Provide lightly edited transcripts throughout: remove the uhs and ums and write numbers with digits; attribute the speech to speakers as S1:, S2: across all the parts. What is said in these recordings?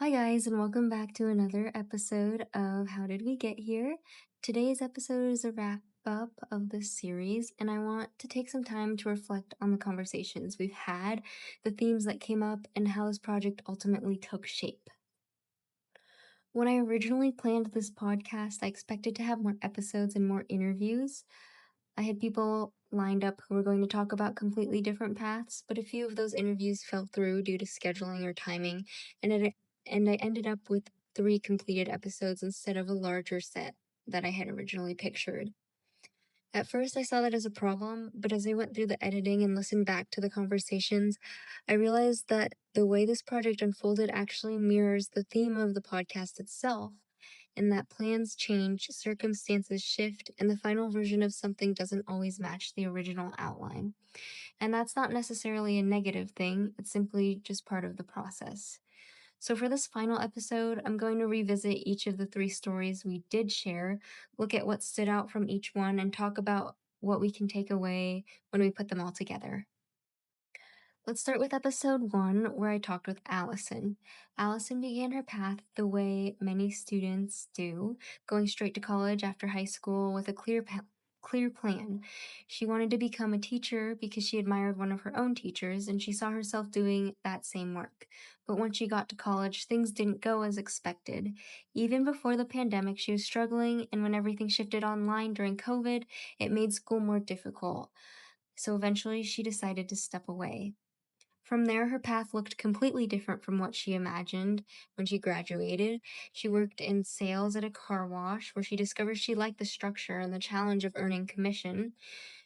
S1: Hi, guys, and welcome back to another episode of How Did We Get Here? Today's episode is a wrap up of this series, and I want to take some time to reflect on the conversations we've had, the themes that came up, and how this project ultimately took shape. When I originally planned this podcast, I expected to have more episodes and more interviews. I had people lined up who were going to talk about completely different paths, but a few of those interviews fell through due to scheduling or timing, and I ended up with 3 completed episodes instead of a larger set that I had originally pictured. At first, I saw that as a problem, but as I went through the editing and listened back to the conversations, I realized that the way this project unfolded actually mirrors the theme of the podcast itself, and that plans change, circumstances shift, and the final version of something doesn't always match the original outline. And that's not necessarily a negative thing, it's simply just part of the process. So, for this final episode, I'm going to revisit each of the 3 stories we did share, look at what stood out from each one, and talk about what we can take away when we put them all together. Let's start with episode 1, where I talked with Allison. Allison began her path the way many students do, going straight to college after high school with a clear plan. She wanted to become a teacher because she admired one of her own teachers and she saw herself doing that same work. But once she got to college, things didn't go as expected. Even before the pandemic, she was struggling, and when everything shifted online during COVID, it made school more difficult. So eventually, she decided to step away. From there, her path looked completely different from what she imagined when she graduated. She worked in sales at a car wash where she discovered she liked the structure and the challenge of earning commission.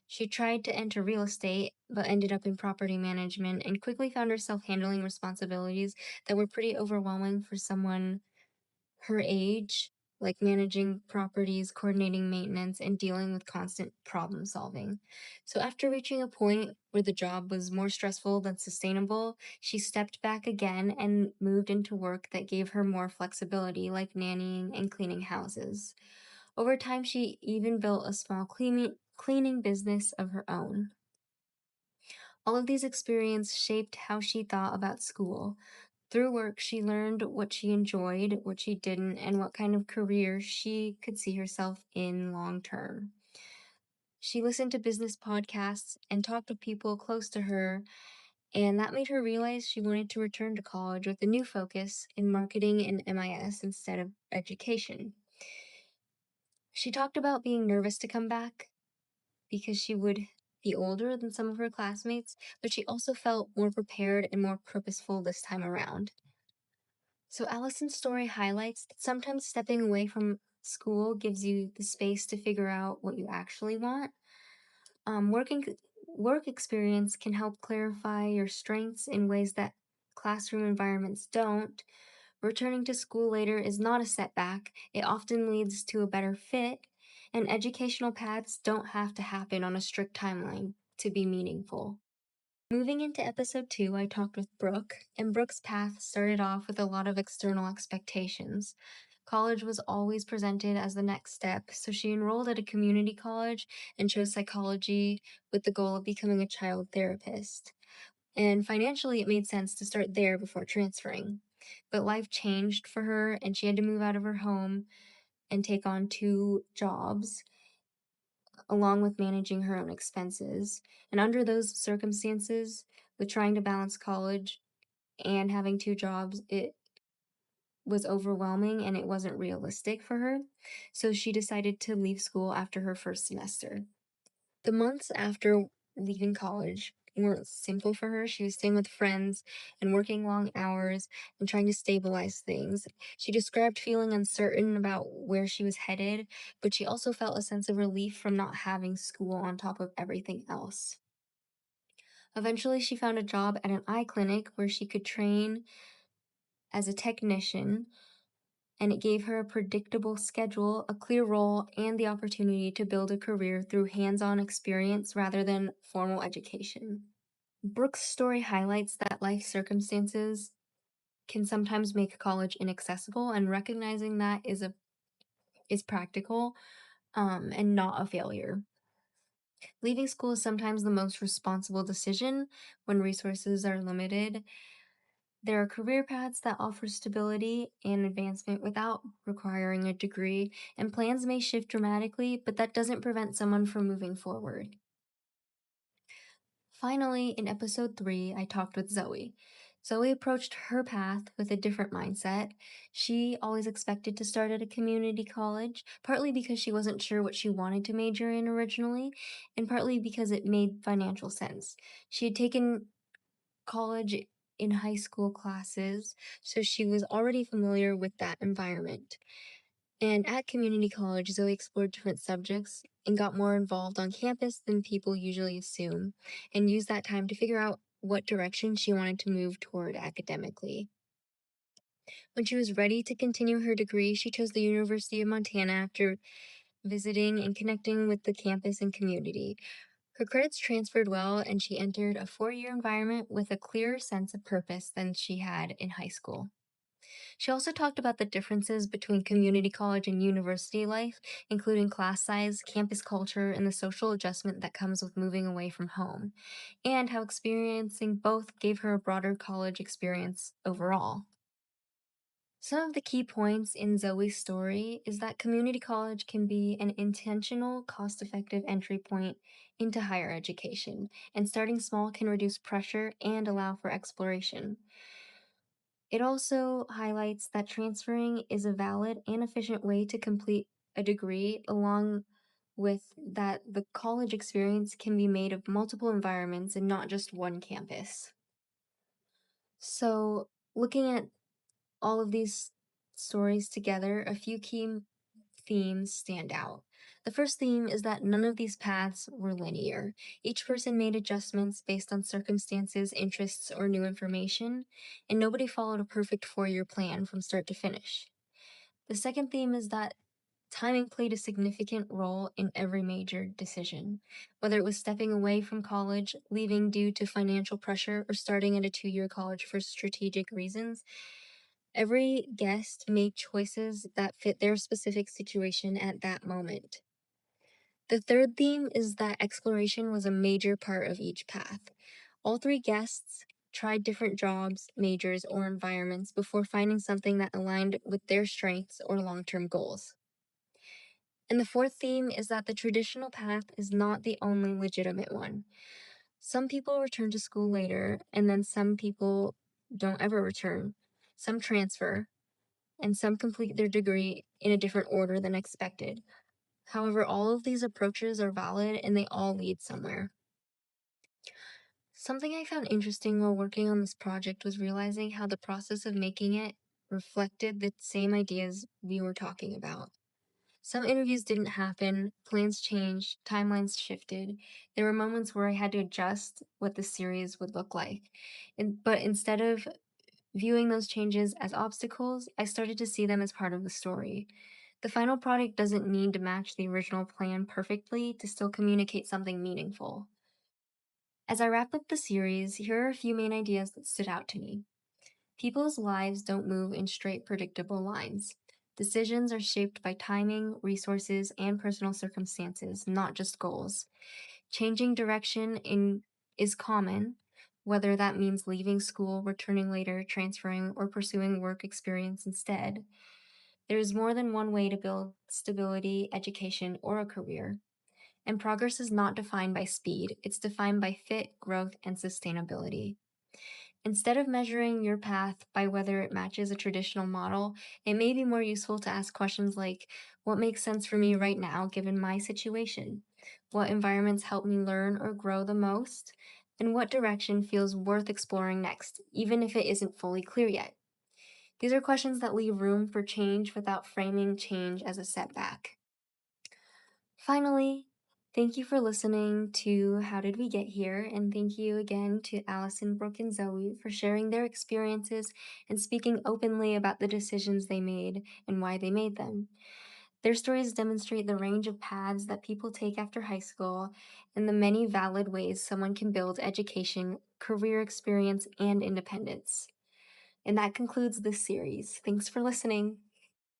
S1: She tried to enter real estate, but ended up in property management and quickly found herself handling responsibilities that were pretty overwhelming for someone her age, like managing properties, coordinating maintenance, and dealing with constant problem solving. So, after reaching a point where the job was more stressful than sustainable, she stepped back again and moved into work that gave her more flexibility, like nannying and cleaning houses. Over time, she even built a small cleaning business of her own. All of these experiences shaped how she thought about school. Through work, she learned what she enjoyed, what she didn't, and what kind of career she could see herself in long term. She listened to business podcasts and talked to people close to her, and that made her realize she wanted to return to college with a new focus in marketing and MIS instead of education. She talked about being nervous to come back because she would be older than some of her classmates, but she also felt more prepared and more purposeful this time around. So Allison's story highlights that sometimes stepping away from school gives you the space to figure out what you actually want. Working work experience can help clarify your strengths in ways that classroom environments don't. Returning to school later is not a setback. It often leads to a better fit, and educational paths don't have to happen on a strict timeline to be meaningful. Moving into episode 2, I talked with Brooke, and Brooke's path started off with a lot of external expectations. College was always presented as the next step, so she enrolled at a community college and chose psychology with the goal of becoming a child therapist. And financially, it made sense to start there before transferring. But life changed for her, and she had to move out of her home and take on 2 jobs along with managing her own expenses. And under those circumstances, with trying to balance college and having 2 jobs, it was overwhelming and it wasn't realistic for her. So she decided to leave school after her first semester. The months after leaving college weren't simple for her. She was staying with friends and working long hours and trying to stabilize things. She described feeling uncertain about where she was headed, but she also felt a sense of relief from not having school on top of everything else. Eventually, she found a job at an eye clinic where she could train as a technician, and it gave her a predictable schedule, a clear role, and the opportunity to build a career through hands on experience rather than formal education. Brooke's story highlights that life circumstances can sometimes make college inaccessible, and recognizing that is practical and not a failure. Leaving school is sometimes the most responsible decision when resources are limited, There are career paths that offer stability and advancement without requiring a degree, and plans may shift dramatically, but that doesn't prevent someone from moving forward. Finally, in episode 3, I talked with Zoe. Zoe approached her path with a different mindset. She always expected to start at a community college, partly because she wasn't sure what she wanted to major in originally, and partly because it made financial sense. She had taken college in high school classes, so she was already familiar with that environment. And at community college, Zoe explored different subjects and got more involved on campus than people usually assume, and used that time to figure out what direction she wanted to move toward academically. When she was ready to continue her degree, she chose the University of Montana after visiting and connecting with the campus and community. Her credits transferred well, and she entered a 4-year environment with a clearer sense of purpose than she had in high school. She also talked about the differences between community college and university life, including class size, campus culture, and the social adjustment that comes with moving away from home, and how experiencing both gave her a broader college experience overall. Some of the key points in Zoe's story is that community college can be an intentional, cost effective entry point into higher education, and starting small can reduce pressure and allow for exploration. It also highlights that transferring is a valid and efficient way to complete a degree, along with that the college experience can be made of multiple environments and not just one campus. So, looking at all of these stories together, a few key themes stand out. The first theme is that none of these paths were linear. Each person made adjustments based on circumstances, interests, or new information, and nobody followed a perfect 4-year plan from start to finish. The second theme is that timing played a significant role in every major decision, whether it was stepping away from college, leaving due to financial pressure, or starting at a 2-year college for strategic reasons. Every guest made choices that fit their specific situation at that moment. The third theme is that exploration was a major part of each path. All 3 guests tried different jobs, majors, or environments before finding something that aligned with their strengths or long term goals. And the fourth theme is that the traditional path is not the only legitimate one. Some people return to school later, and then some people don't ever return. Some transfer, and some complete their degree in a different order than expected. However, all of these approaches are valid and they all lead somewhere. Something I found interesting while working on this project was realizing how the process of making it reflected the same ideas we were talking about. Some interviews didn't happen, plans changed, timelines shifted. There were moments where I had to adjust what the series would look like. But instead of viewing those changes as obstacles, I started to see them as part of the story. The final product doesn't need to match the original plan perfectly to still communicate something meaningful. As I wrap up the series, here are a few main ideas that stood out to me. People's lives don't move in straight, predictable lines. Decisions are shaped by timing, resources, and personal circumstances, not just goals. Changing is common, whether that means leaving school, returning later, transferring, or pursuing work experience instead. There is more than one way to build stability, education, or a career. And progress is not defined by speed, it's defined by fit, growth, and sustainability. Instead of measuring your path by whether it matches a traditional model, it may be more useful to ask questions like, what makes sense for me right now given my situation? What environments help me learn or grow the most? And what direction feels worth exploring next, even if it isn't fully clear yet? These are questions that leave room for change without framing change as a setback. Finally, thank you for listening to How Did We Get Here? And thank you again to Allison, Brooke, and Zoe for sharing their experiences and speaking openly about the decisions they made and why they made them. Their stories demonstrate the range of paths that people take after high school and the many valid ways someone can build education, career experience, and independence. And that concludes this series. Thanks for listening.